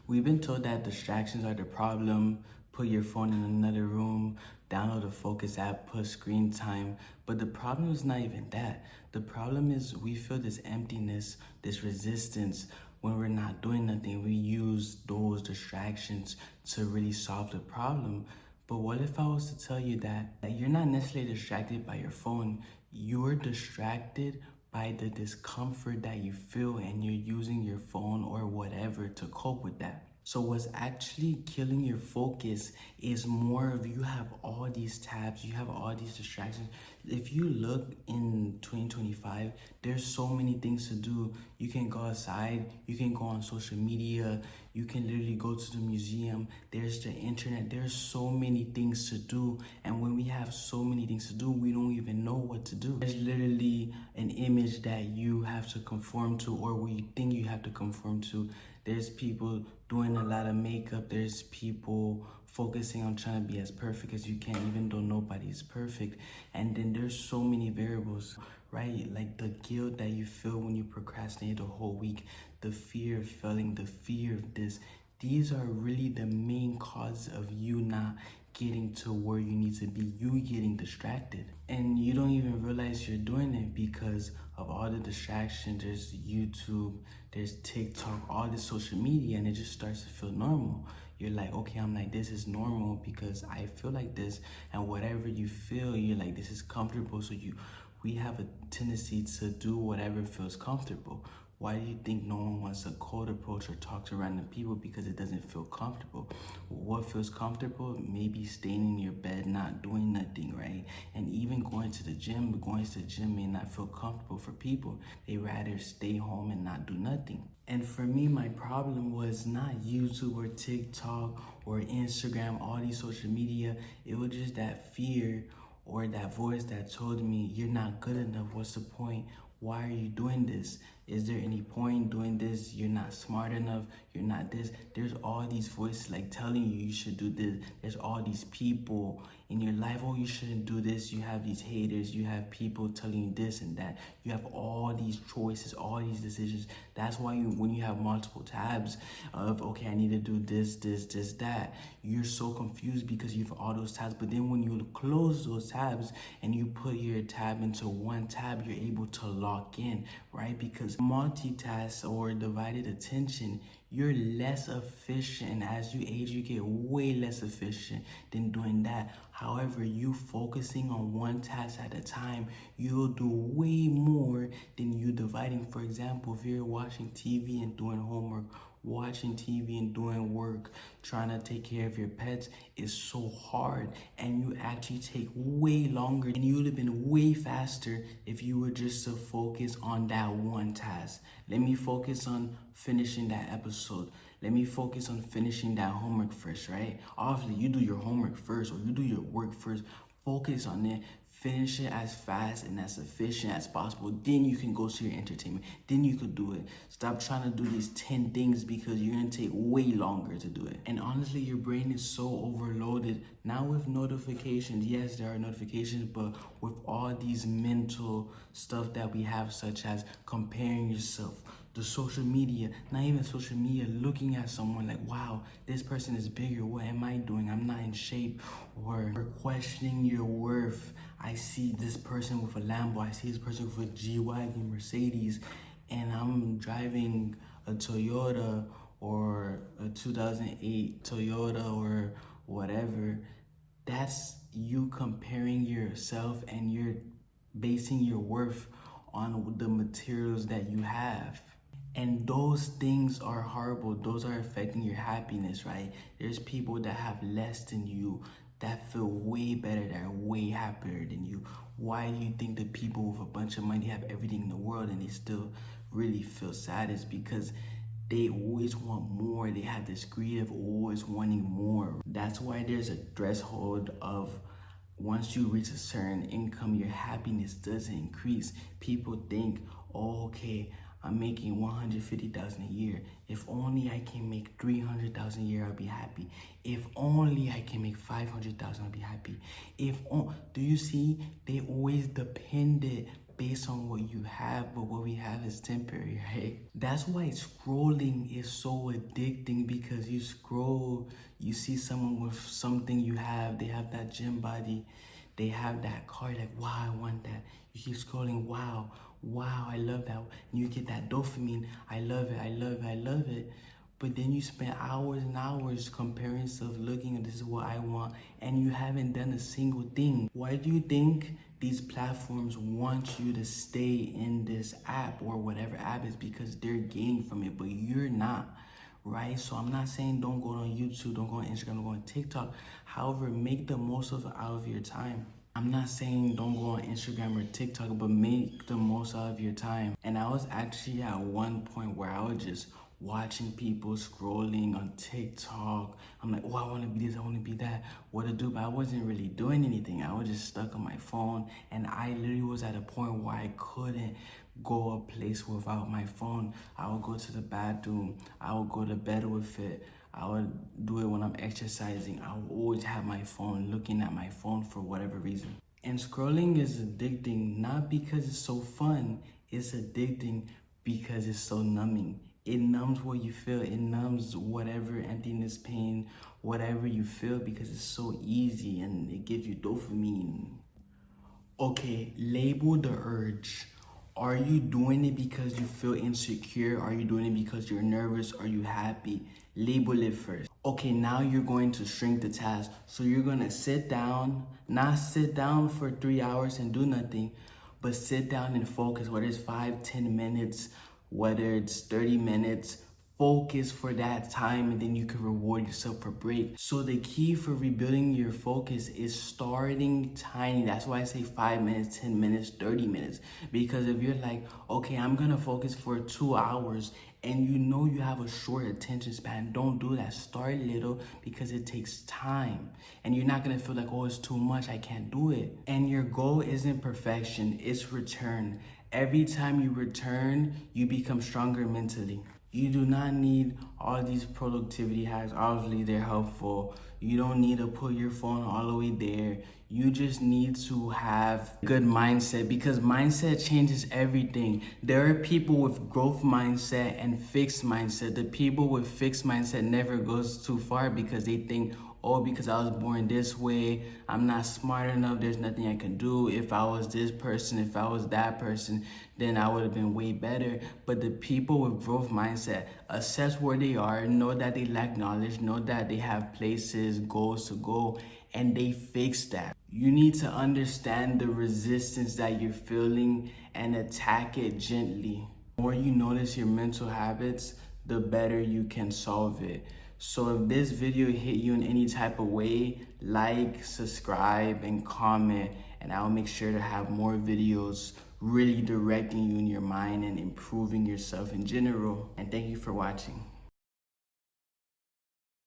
We've been told that distractions are the problem. Put your phone in another room, download a focus app, put screen time. But the problem is not even that. The problem is we feel this emptiness, this resistance when we're not doing nothing. We use those distractions to really solve the problem. But what if I was to tell you that you're not necessarily distracted by your phone, you're distracted by the discomfort that you feel and you're using your phone or whatever to cope with that. So what's actually killing your focus is more of you have all these tabs, you have all these distractions. If you look in 2025, there's so many things to do. You can go outside, you can go on social media, you can literally go to the museum, there's the internet, there's so many things to do. And when we have so many things to do, we don't even know what to do. There's literally an image that you have to conform to or we think you have to conform to. There's people doing a lot of makeup. There's people focusing on trying to be as perfect as you can, even though nobody's perfect. And then there's so many variables, right? Like the guilt that you feel when you procrastinate the whole week, the fear of failing, the fear of this. These are really the main cause of you not getting to where you need to be, you getting distracted. And you don't even realize you're doing it because of all the distractions. There's YouTube, there's TikTok, all this social media, and it just starts to feel normal. You're like, okay, I'm like, this is normal because I feel like this, and whatever you feel, you're like, this is comfortable. So we have a tendency to do whatever feels comfortable. Why do you think no one wants a cold approach or talk to random people? Because it doesn't feel comfortable. What feels comfortable? Maybe staying in your bed, not doing nothing, right? And even going to the gym may not feel comfortable for people. They rather stay home and not do nothing. And for me, my problem was not YouTube or TikTok or Instagram, all these social media. It was just that fear or that voice that told me, you're not good enough. What's the point? Why are you doing this? Is there any point doing this? You're not smart enough. You're not this. There's all these voices like telling you should do this. There's all these people in your life. Oh, you shouldn't do this. You have these haters. You have people telling you this and that. You have all these choices, all these decisions. That's why when you have multiple tabs of, okay, I need to do this, that, you're so confused because you have all those tabs. But then when you close those tabs and you put your tab into one tab, you're able to lock in, right? Because multitask or divided attention, you're less efficient. As you age, you get way less efficient than doing that. However, you focusing on one task at a time, you'll do way more than you dividing. For example, if you're watching TV and doing homework, watching TV and doing work, trying to take care of your pets is so hard, and you actually take way longer, and you would have been way faster if you were just to focus on that one task. Let me focus on finishing that episode. Let me focus on finishing that homework first, right? Obviously, you do your homework first or you do your work first. Focus on it. Finish it as fast and as efficient as possible. Then you can go to your entertainment. Then you could do it. Stop trying to do these 10 things because you're going to take way longer to do it. And honestly, your brain is so overloaded. Now with notifications, yes, there are notifications, but with all these mental stuff that we have, such as comparing yourself, the social media, not even social media, looking at someone like, wow, this person is bigger. What am I doing? I'm not in shape. Or questioning your worth. I see this person with a Lambo. I see this person with a G-Wagon, Mercedes, and I'm driving a Toyota or a 2008 Toyota or whatever. That's you comparing yourself and you're basing your worth on the materials that you have. And those things are horrible. Those are affecting your happiness, right? There's people that have less than you that feel way better, that are way happier than you. Why do you think the people with a bunch of money have everything in the world and they still really feel sad? Is because they always want more. They have this greed of always wanting more. That's why there's a threshold of once you reach a certain income, your happiness doesn't increase. People think, oh, okay, I'm making 150,000 a year. If only I can make 300,000 a year, I'll be happy. If only I can make 500,000, I'll be happy. Do you see? They always depended based on what you have, but what we have is temporary, right? That's why scrolling is so addicting, because you scroll, you see someone with something you have, they have that gym body, they have that car, like, wow, I want that. You keep scrolling, wow, I love that. And you get that dopamine, I love it, I love it, I love it. But then you spend hours and hours comparing stuff, looking at this is what I want, and you haven't done a single thing. Why do you think these platforms want you to stay in this app or whatever app is? Because they're gaining from it, but you're not, right? So I'm not saying don't go on YouTube, don't go on Instagram, don't go on TikTok. However, make the most of out of your time. I'm not saying don't go on Instagram or TikTok, but make the most out of your time. And I was actually at one point where I was just watching people scrolling on TikTok. I'm like, oh, I want to be this, I want to be that, what to do, but I wasn't really doing anything. I was just stuck on my phone, and I literally was at a point where I couldn't go a place without my phone. I would go to the bathroom, I would go to bed with it, I would do it when I'm exercising. I would always have my phone, looking at my phone for whatever reason. And scrolling is addicting, not because it's so fun, it's addicting because it's so numbing. It numbs what you feel. It numbs whatever emptiness, pain, whatever you feel, because it's so easy and it gives you dopamine. Okay, label the urge. Are you doing it because you feel insecure? Are you doing it because you're nervous? Are you happy? Label it first. Okay, now you're going to shrink the task. So you're going to sit down, not sit down for 3 hours and do nothing, but sit down and focus, whether it's 5-10 minutes, whether it's 30 minutes, focus for that time, and then you can reward yourself for break. So the key for rebuilding your focus is starting tiny. That's why I say 5 minutes, 10 minutes, 30 minutes. Because if you're like, okay, I'm gonna focus for 2 hours, and you know you have a short attention span, don't do that. Start little, because it takes time. And you're not gonna feel like, oh, it's too much, I can't do it. And your goal isn't perfection, it's return. Every time you return, you become stronger mentally. You do not need all these productivity hacks. Obviously, they're helpful. You don't need to put your phone all the way there. You just need to have a good mindset, because mindset changes everything. There are people with growth mindset and fixed mindset. The people with fixed mindset never goes too far, because they think, oh, because I was born this way, I'm not smart enough, there's nothing I can do. If I was this person, if I was that person, then I would have been way better. But the people with growth mindset assess where they are, know that they lack knowledge, know that they have places, goals to go, and they fix that. You need to understand the resistance that you're feeling and attack it gently. The more you notice your mental habits, the better you can solve it. So if this video hit you in any type of way, like, subscribe, and comment, and I'll make sure to have more videos really directing you in your mind and improving yourself in general. And thank you for watching.